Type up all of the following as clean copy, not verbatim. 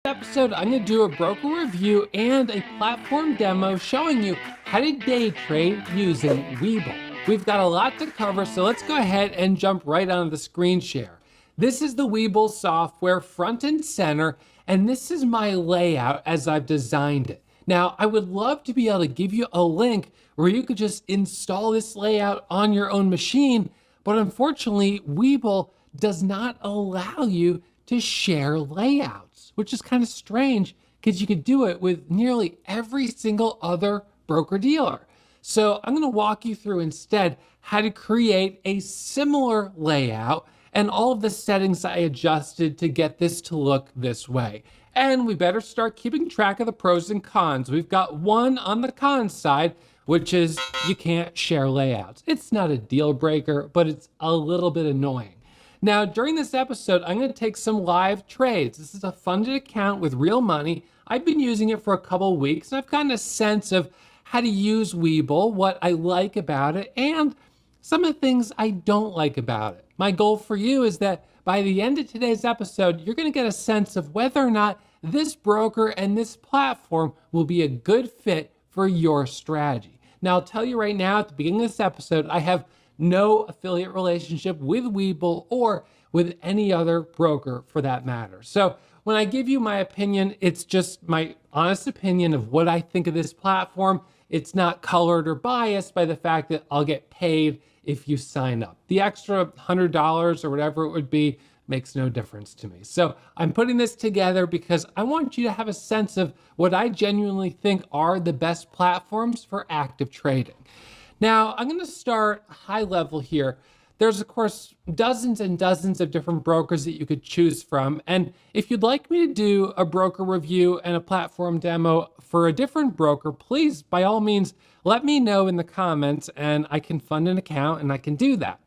Episode, I'm going to do a broker review and a platform demo showing you how to day trade using WeBull. We've got a lot to cover, so let's go ahead and jump right onto the screen share. This is the WeBull software front and center, and this is my layout as I've designed it. Now, I would love to be able to give you a link where you could just install this layout on your own machine, but unfortunately, WeBull does not allow you to share layouts, which is kind of strange because you could do it with nearly every single other broker dealer. So I'm going to walk you through instead how to create a similar layout and all of the settings I adjusted to get this to look this way. And we better start keeping track of the pros and cons. We've got one on the cons side, which is you can't share layouts. It's not a deal breaker, but it's a little bit annoying. Now, during this episode, I'm going to take some live trades. This is a funded account with real money. I've been using it for a couple of weeks, and I've gotten a sense of how to use WeBull, what I like about it, and some of the things I don't like about it. My goal for you is that by the end of today's episode, you're going to get a sense of whether or not this broker and this platform will be a good fit for your strategy. Now, I'll tell you right now at the beginning of this episode, I have no affiliate relationship with WeBull or with any other broker for that matter. So when I give you my opinion, it's just my honest opinion of what I think of this platform. It's not colored or biased by the fact that I'll get paid if you sign up. The extra $100 or whatever it would be makes no difference to me. So I'm putting this together because I want you to have a sense of what I genuinely think are the best platforms for active trading. Now, I'm going to start high level here. There's, of course, dozens and dozens of different brokers that you could choose from. And if you'd like me to do a broker review and a platform demo for a different broker, please, by all means, let me know in the comments and I can fund an account and I can do that.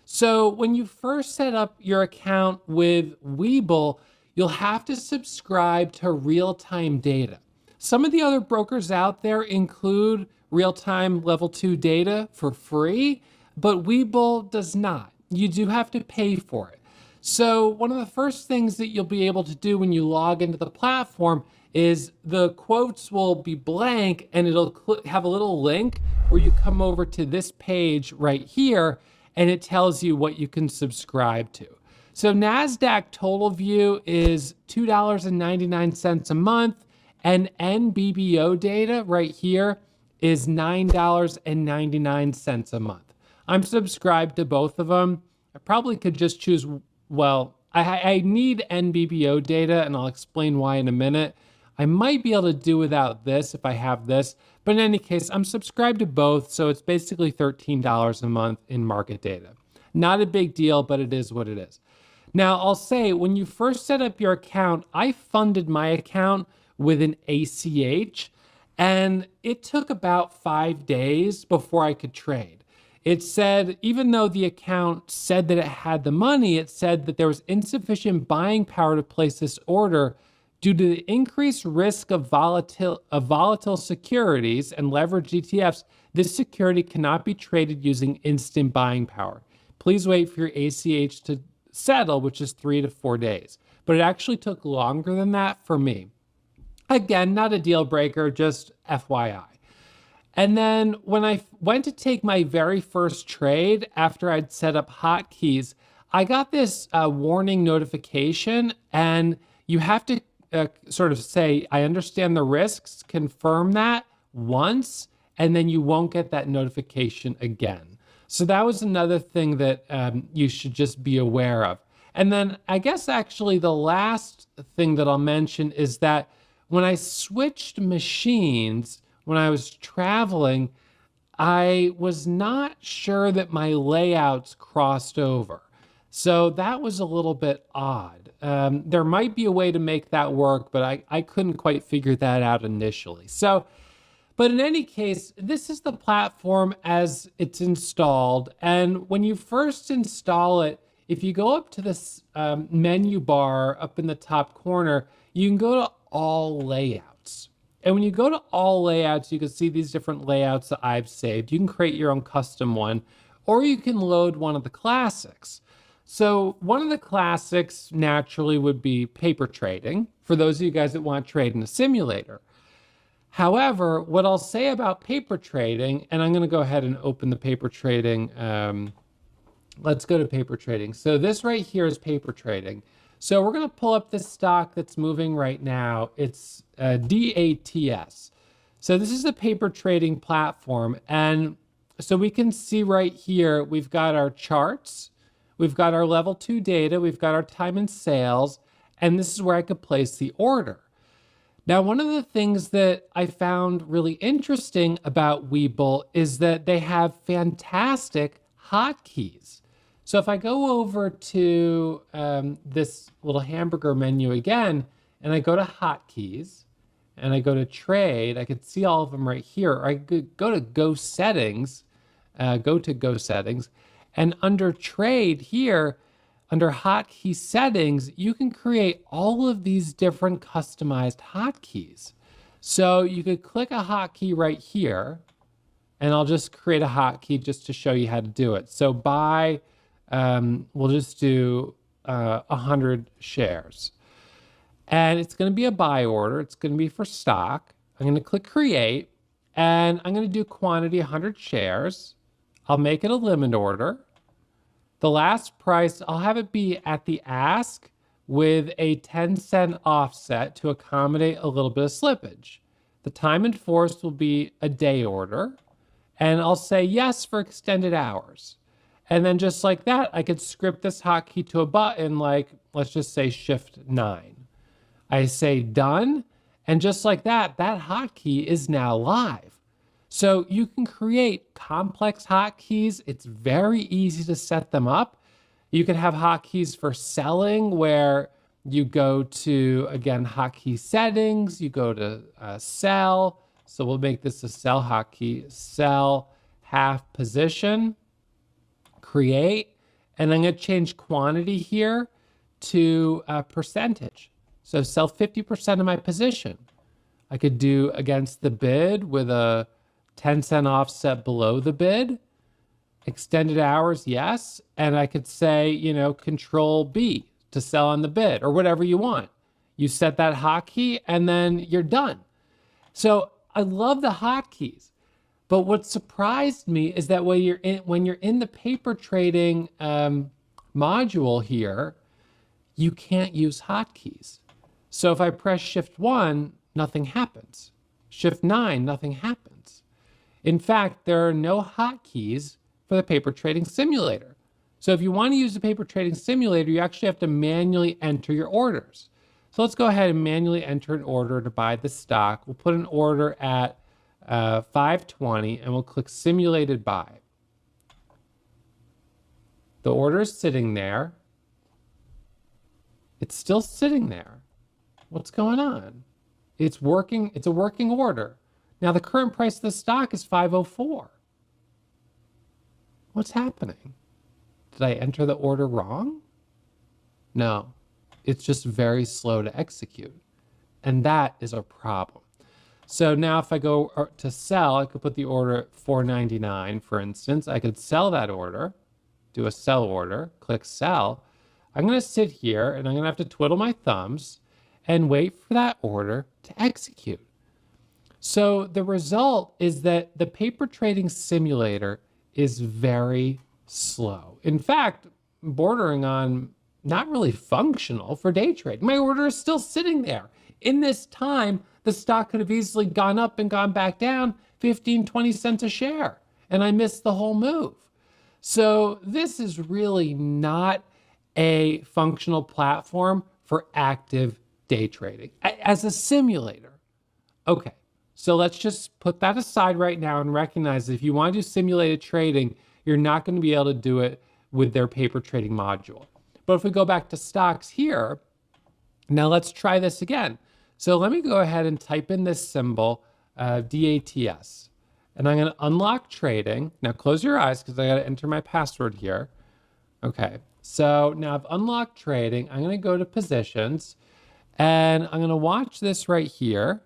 So when you first set up your account with WeBull, you'll have to subscribe to real-time data. Some of the other brokers out there include real-time level 2 data for free, but WeBull does not. You do have to pay for it. So one of the first things that you'll be able to do when you log into the platform is the quotes will be blank and it'll have a little link where you come over to this page right here and it tells you what you can subscribe to. So NASDAQ total view is $2.99 a month, and NBBO data right here is $9.99 a month. I'm subscribed to both of them. I probably could just choose, well, I need NBBO data, and I'll explain why in a minute. I might be able to do without this if I have this, but in any case, I'm subscribed to both, so it's basically $13 a month in market data. Not a big deal, but it is what it is. Now, I'll say, when you first set up your account, I funded my account with an ACH, and it took about 5 days before I could trade. It said, even though the account said that it had the money, it said that there was insufficient buying power to place this order due to the increased risk of volatile securities and leveraged ETFs. This security cannot be traded using instant buying power. Please wait for your ACH to settle, which is 3 to 4 days. But it actually took longer than that for me. Again, not a deal breaker, just FYI. And then when I went to take my very first trade after I'd set up hotkeys, I got this warning notification, and you have to sort of say, I understand the risks, confirm that once, and then you won't get that notification again. So that was another thing that you should just be aware of. And then I guess actually the last thing that I'll mention is that when I switched machines, when I was traveling, I was not sure that my layouts crossed over. So that was a little bit odd. There might be a way to make that work, but I couldn't quite figure that out initially. But in any case, this is the platform as it's installed. And when you first install it, if you go up to this menu bar up in the top corner, you can go to all layouts. And when you go to all layouts, you can see these different layouts that I've saved. You can create your own custom one, or you can load one of the classics. So one of the classics naturally would be paper trading for those of you guys that want to trade in a simulator. However, what I'll say about paper trading, and I'm going to go ahead and open the paper trading. Let's go to paper trading. So this right here is paper trading. So we're going to pull up this stock that's moving right now. It's DATS. So this is a paper trading platform. And so we can see right here, we've got our charts, we've got our level 2 data, we've got our time in sales, and this is where I could place the order. Now, one of the things that I found really interesting about WeBull is that they have fantastic hotkeys. So if I go over to this little hamburger menu again, and I go to hotkeys, and I go to trade, I could see all of them right here. Or I could go to go settings, and under trade here, under hotkey settings, you can create all of these different customized hotkeys. So you could click a hotkey right here, and I'll just create a hotkey just to show you how to do it. So buy, we'll just do 100 shares. And it's going to be a buy order. It's going to be for stock. I'm going to click create, and I'm going to do quantity 100 shares. I'll make it a limit order. The last price, I'll have it be at the ask with a 10-cent offset to accommodate a little bit of slippage. The time enforced will be a day order, and I'll say yes for extended hours. And then just like that, I could script this hotkey to a button like, let's just say shift 9. I say done, and just like that, that hotkey is now live. So you can create complex hotkeys. It's very easy to set them up. You can have hotkeys for selling where you go to, again, hotkey settings, you go to sell. So we'll make this a sell hotkey, sell half position, create, and I'm going to change quantity here to percentage. So sell 50% of my position. I could do against the bid with a 10-cent offset below the bid. Extended hours, yes. And I could say, control B to sell on the bid or whatever you want. You set that hotkey and then you're done. So I love the hotkeys. But what surprised me is that when you're in the paper trading module here, you can't use hotkeys. So if I press shift 1, nothing happens. Shift 9, nothing happens. In fact, there are no hotkeys for the paper trading simulator. So if you want to use the paper trading simulator, you actually have to manually enter your orders. So let's go ahead and manually enter an order to buy the stock. We'll put an order at 520 and we'll click simulated buy. The order is sitting there. It's still sitting there. What's going on? It's working. It's a working order. Now the current price of the stock is 504. What's happening? Did I enter the order wrong? No, it's just very slow to execute. And that is a problem. So now if I go to sell, I could put the order at 499, for instance. I could sell that order, do a sell order, click sell. I'm going to sit here and I'm going to have to twiddle my thumbs and wait for that order to execute. So the result is that the paper trading simulator is very slow. In fact, bordering on not really functional for day trade. My order is still sitting there. In this time, the stock could have easily gone up and gone back down 15, 20 cents a share, and I missed the whole move. So this is really not a functional platform for active day trading as a simulator. Okay, so let's just put that aside right now and recognize that if you want to do simulated trading, you're not going to be able to do it with their paper trading module. But if we go back to stocks here, now let's try this again. So let me go ahead and type in this symbol, DATS, and I'm going to unlock trading. Now close your eyes because I got to enter my password here. Okay, so now I've unlocked trading. I'm going to go to positions, and I'm going to watch this right here.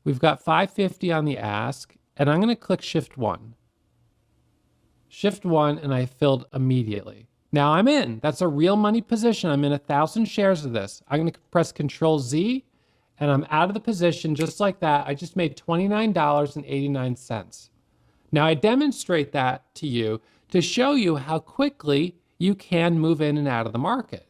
We've got 550 on the ask, and I'm going to click shift 1. Shift 1, and I filled immediately. Now I'm in. That's a real money position. I'm in 1,000 shares of this. I'm going to press Control Z and I'm out of the position just like that. I just made $29.89. Now I demonstrate that to you to show you how quickly you can move in and out of the market.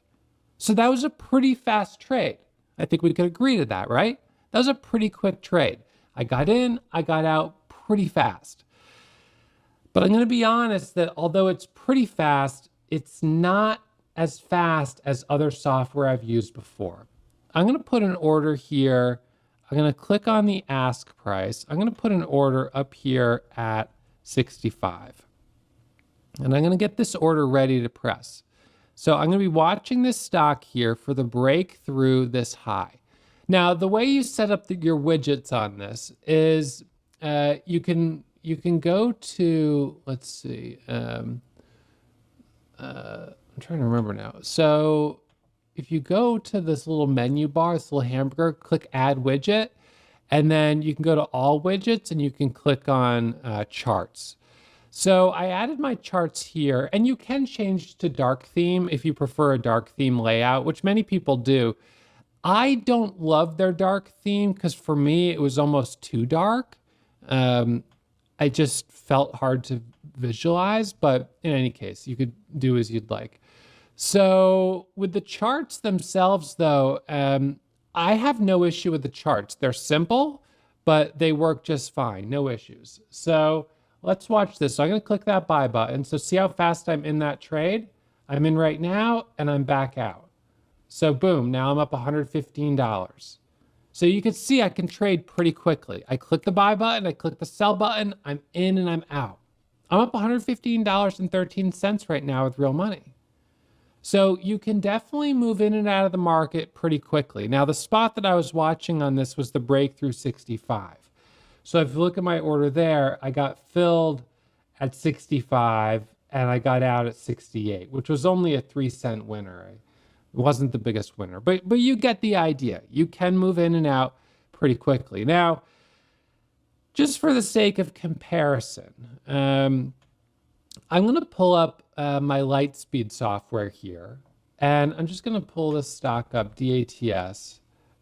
So that was a pretty fast trade. I think we could agree to that, right? That was a pretty quick trade. I got in, I got out pretty fast. But I'm going to be honest that although it's pretty fast, it's not as fast as other software I've used before. I'm going to put an order here. I'm going to click on the ask price. I'm going to put an order up here at 65. And I'm going to get this order ready to press. So I'm going to be watching this stock here for the break through this high. Now, the way you set up your widgets on this is you can go to, let's see, I'm trying to remember now. So if you go to this little menu bar, this little hamburger, click add widget, and then you can go to all widgets and you can click on charts. So I added my charts here, and you can change to dark theme if you prefer a dark theme layout, which many people do. I don't love their dark theme because for me, it was almost too dark. I just felt hard to visualize, but in any case, you could do as you'd like. So with the charts themselves, though, I have no issue with the charts. They're simple, but they work just fine, no issues. So let's watch this. So I'm going to click that buy button. So see how fast I'm in that trade? I'm in right now, and I'm back out. So boom, now I'm up $115. So you can see I can trade pretty quickly. I click the buy button, I click the sell button, I'm in and I'm out. I'm up $115.13 right now with real money. So you can definitely move in and out of the market pretty quickly. Now the spot that I was watching on this was the breakthrough 65. So if you look at my order there, I got filled at 65 and I got out at 68, which was only a 3-cent winner. It wasn't the biggest winner, but you get the idea. You can move in and out pretty quickly. Now, just for the sake of comparison, I'm going to pull up my Lightspeed software here, and I'm just going to pull this stock up, DATS,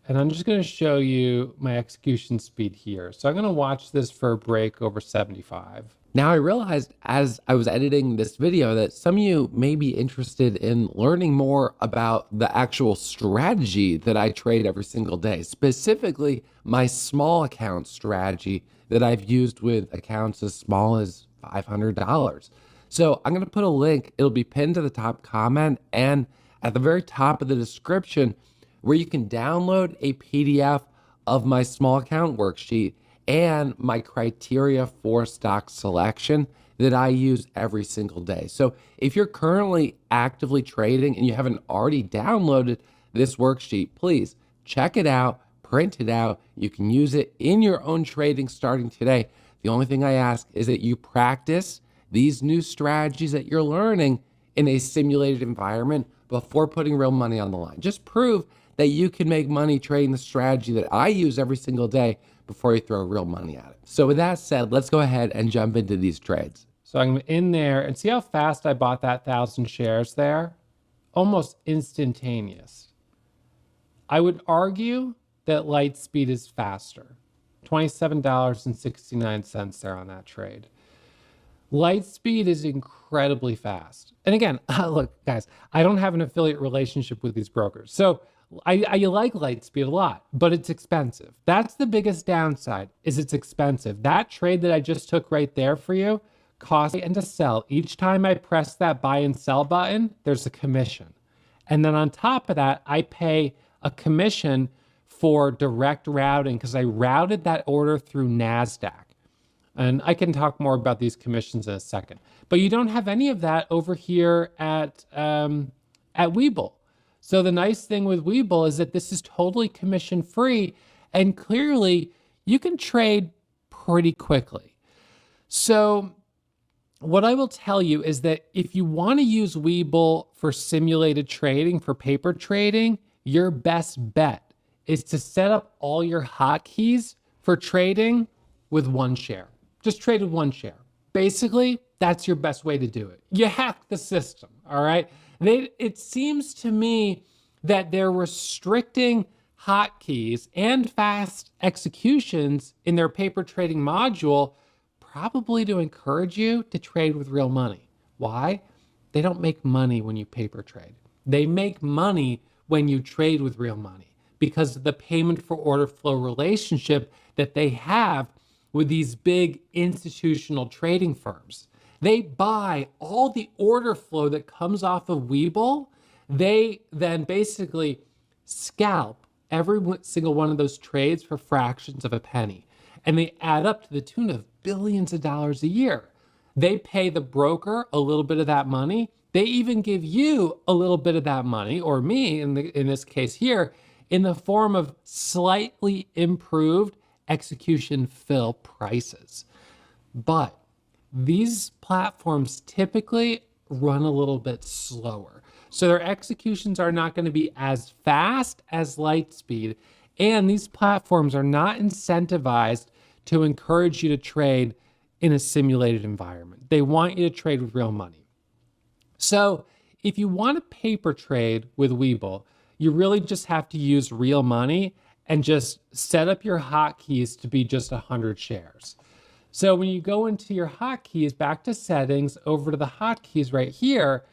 and I'm just going to show you my execution speed here. So I'm going to watch this for a break over 75. Now I realized as I was editing this video that some of you may be interested in learning more about the actual strategy that I trade every single day, specifically my small account strategy that I've used with accounts as small as $500. So I'm going to put a link. It'll be pinned to the top comment and at the very top of the description where you can download a PDF of my small account worksheet and my criteria for stock selection that I use every single day. So if you're currently actively trading and you haven't already downloaded this worksheet, please check it out, print it out. You can use it in your own trading starting today. The only thing I ask is that you practice these new strategies that you're learning in a simulated environment before putting real money on the line. Just prove that you can make money trading the strategy that I use every single day before you throw real money at it. So with that said, let's go ahead and jump into these trades. So I'm in there and see how fast I bought that 1,000 shares there? Almost instantaneous. I would argue that Lightspeed is faster. $27.69 there on that trade. Lightspeed is incredibly fast. And again, look, guys, I don't have an affiliate relationship with these brokers. So I like Lightspeed a lot, but it's expensive. That's the biggest downside, is it's expensive. That trade that I just took right there for you costs and to sell. Each time I press that buy and sell button, there's a commission. And then on top of that, I pay a commission for direct routing because I routed that order through NASDAQ. And I can talk more about these commissions in a second. But you don't have any of that over here at WeBull. So the nice thing with WeBull is that this is totally commission free and clearly you can trade pretty quickly. So what I will tell you is that if you want to use WeBull for simulated trading, for paper trading, your best bet is to set up all your hotkeys for trading with one share. Just trade with one share. Basically, that's your best way to do it. You hack the system, all right? It seems to me that they're restricting hotkeys and fast executions in their paper trading module, probably to encourage you to trade with real money. Why? They don't make money when you paper trade. They make money when you trade with real money because of the payment for order flow relationship that they have with these big institutional trading firms. They buy all the order flow that comes off of WeBull. They then basically scalp every single one of those trades for fractions of a penny. And they add up to the tune of billions of dollars a year. They pay the broker a little bit of that money. They even give you a little bit of that money, or me in this case here, in the form of slightly improved execution fill prices. But these platforms typically run a little bit slower. So their executions are not going to be as fast as Lightspeed. And these platforms are not incentivized to encourage you to trade in a simulated environment. They want you to trade with real money. So if you want to paper trade with WeBull, you really just have to use real money and just set up your hotkeys to be just 100 shares. So when you go into your hotkeys, back to settings, over to the hotkeys right here,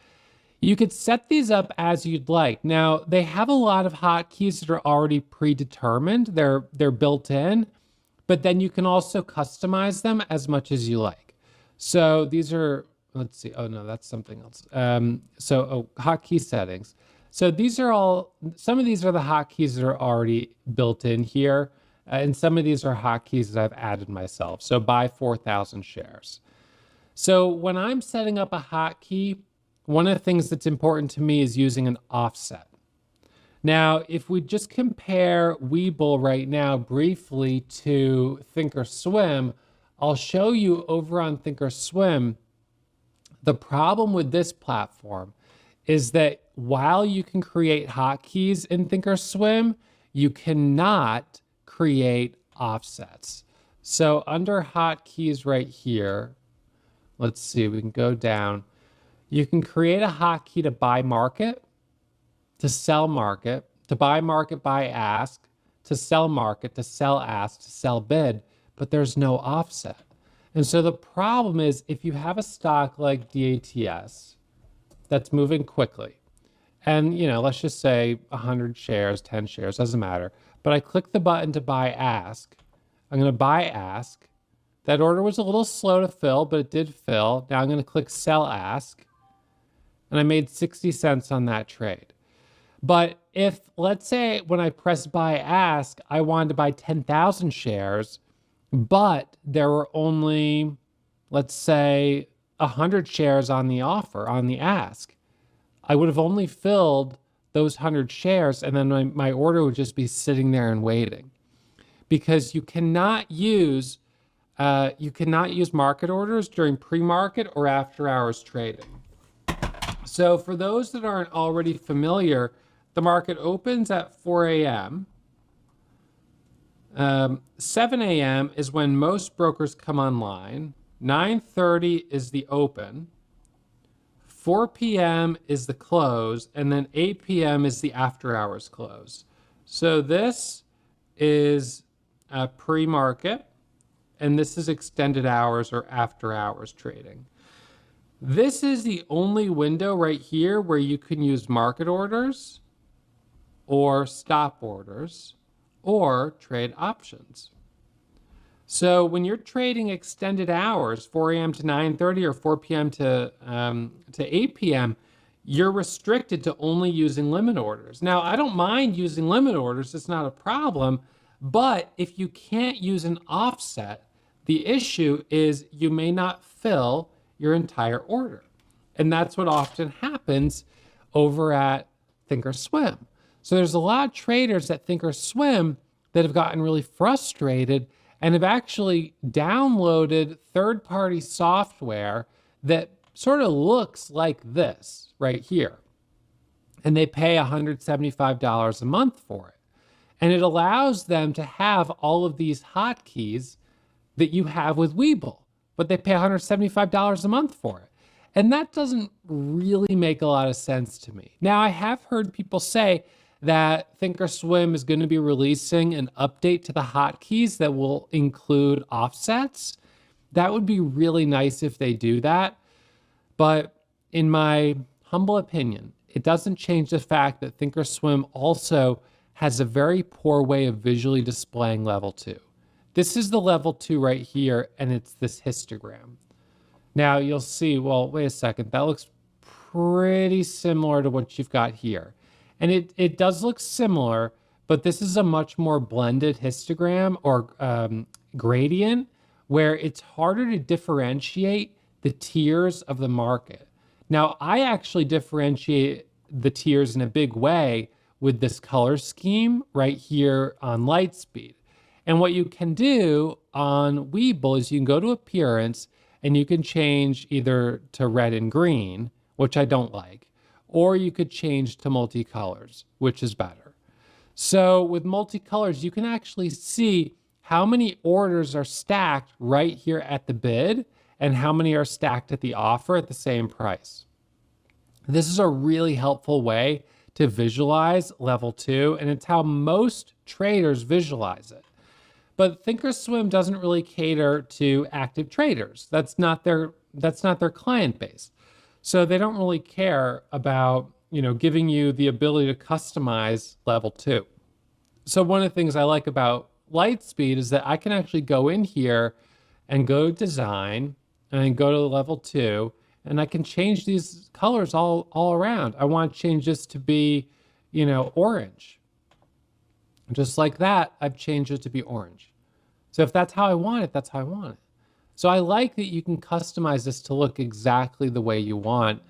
you could set these up as you'd like. Now, they have a lot of hotkeys that are already predetermined. They're built in, but then you can also customize them as much as you like. So these are, let's see, oh no, that's something else. Hotkey settings. So these are all, some of these are the hotkeys that are already built in here. And some of these are hotkeys that I've added myself. So buy 4,000 shares. So when I'm setting up a hotkey, one of the things that's important to me is using an offset. Now, if we just compare WeBull right now briefly to Thinkorswim, I'll show you over on Thinkorswim, the problem with this platform is that while you can create hotkeys in Thinkorswim, you cannot create offsets. So under hotkeys right here, let's see, we can go down. You can create a hotkey to buy market, to sell market, to buy market, buy ask, to sell market, to sell ask, to sell bid, but there's no offset. And so the problem is if you have a stock like DATS that's moving quickly, and let's just say 100 shares, 10 shares, doesn't matter, but I click the button to buy ask. I'm going to buy ask. That order was a little slow to fill, but it did fill. Now I'm going to click sell ask. And I made 60 cents on that trade. But if, let's say, when I press buy ask, I wanted to buy 10,000 shares, but there were only, let's say, 100 shares on the offer, on the ask, I would have only filled those 100 shares, and then my order would just be sitting there and waiting. Because you cannot use market orders during pre-market or after-hours trading. So for those that aren't already familiar, the market opens at 4 a.m. 7 a.m. is when most brokers come online. 9:30 is the open. 4 p.m. is the close. And then 8 p.m. is the after-hours close. So this is pre-market, and this is extended hours or after-hours trading. This is the only window right here where you can use market orders or stop orders or trade options. So when you're trading extended hours, 4 a.m. to 9:30 or 4 p.m. to 8 p.m., you're restricted to only using limit orders. Now, I don't mind using limit orders. It's not a problem. But if you can't use an offset, the issue is you may not fill your entire order. And that's what often happens over at Thinkorswim. So there's a lot of traders at Thinkorswim that have gotten really frustrated and have actually downloaded third-party software that sort of looks like this right here. And they pay $175 a month for it. And it allows them to have all of these hotkeys that you have with WeBull. but they pay $175 a month for it. And that doesn't really make a lot of sense to me. Now, I have heard people say that Thinkorswim is going to be releasing an update to the hotkeys that will include offsets. That would be really nice if they do that. But in my humble opinion, it doesn't change the fact that Thinkorswim also has a very poor way of visually displaying level 2. This is the level 2 right here, and it's this histogram. Now you'll see, well, wait a second, that looks pretty similar to what you've got here. And it does look similar, but this is a much more blended histogram or gradient where it's harder to differentiate the tiers of the market. Now, I actually differentiate the tiers in a big way with this color scheme right here on Lightspeed. And what you can do on WeBull is you can go to appearance and you can change either to red and green, which I don't like, or you could change to multicolors, which is better. So with multicolors, you can actually see how many orders are stacked right here at the bid and how many are stacked at the offer at the same price. This is a really helpful way to visualize level 2, and it's how most traders visualize it. But Thinkorswim doesn't really cater to active traders. That's not their client base. So they don't really care about, giving you the ability to customize level 2. So one of the things I like about Lightspeed is that I can actually go in here and go to design and go to level 2, and I can change these colors all around. I want to change this to be, orange. Just like that, I've changed it to be orange. So if that's how I want it, that's how I want it. So I like that you can customize this to look exactly the way you want.